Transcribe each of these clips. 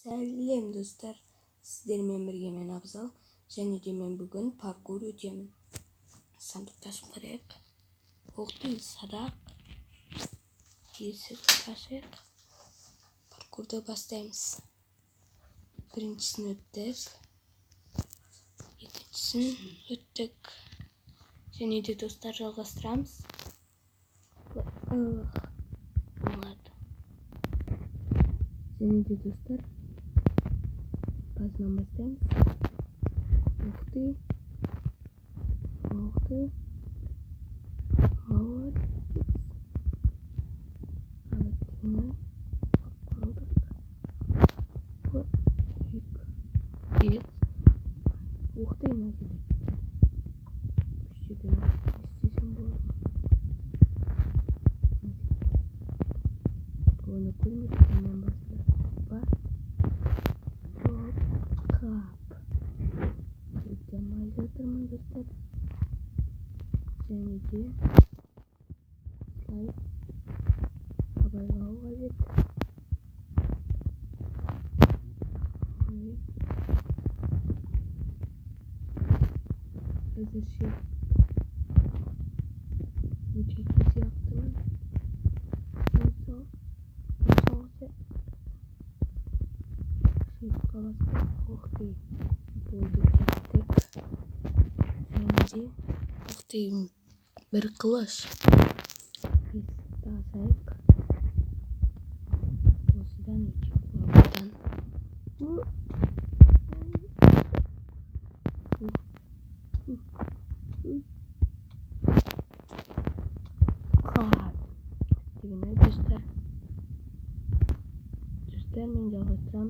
Сәлем достар, сіздермен бірге мен Абзал, және де мен бүгін паркур өтемін. Сандықтасын қарайық. Оқты садақ, есік ашайық. Паркурды бастаймыз. Біріншісін өттік, екіншісін өттік. Және де достар жалғастырамыз. Және де достар, басынан бастаймыз. Уқты. Молодец. Обратно. Привет. Ух ты, ноги. Почти да. Естественно было. Оны көрместен бастап. Кап. Өтемай жатырмын достар. Және де слайд абайлау қажет. Әзірше өтетін сияқтымын. Соңғысы шиыққа бастап оқты болды кеттік. Және де оқты бір қылыш. Тасайық. Осыдан өтіп лавадан. Дегені достар. Достар мен жалғастырам.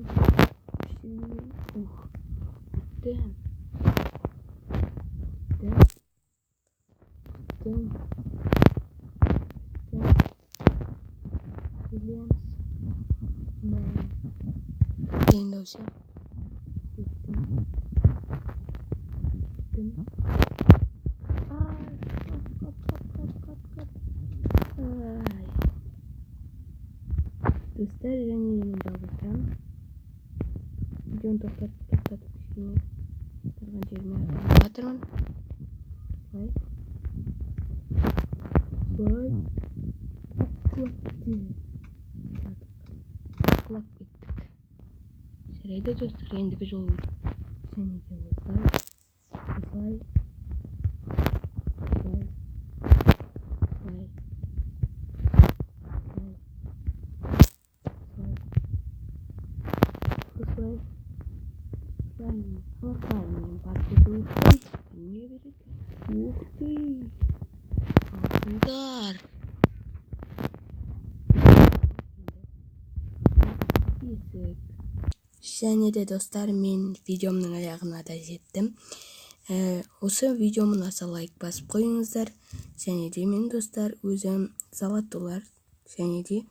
Дайындаушы. Достар, және мен жалғастырам. Видеоны тоқтатып кішкене тұрған жеріме аталып жатырмын. Құлап кеттік. Жарайды достар, ендігі жолы және де осылай. Локальный паркурды не берет. Ух ты! Алтындар! Және де достар, мен видеомның аяғына да жеттім. Осы видеоmun аса лайк басып қойыңыздар. Және де мен достар өзім салаттылар және де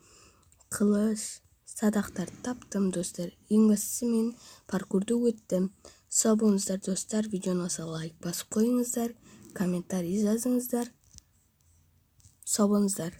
қылыш садақтарды таптым достар. Ең бастысы мен паркурды өттім. Сау болыңыздар достар, видеоны аса лайк басып қойыңыздар, комментарий жазыңыздар. Сау болыңыздар.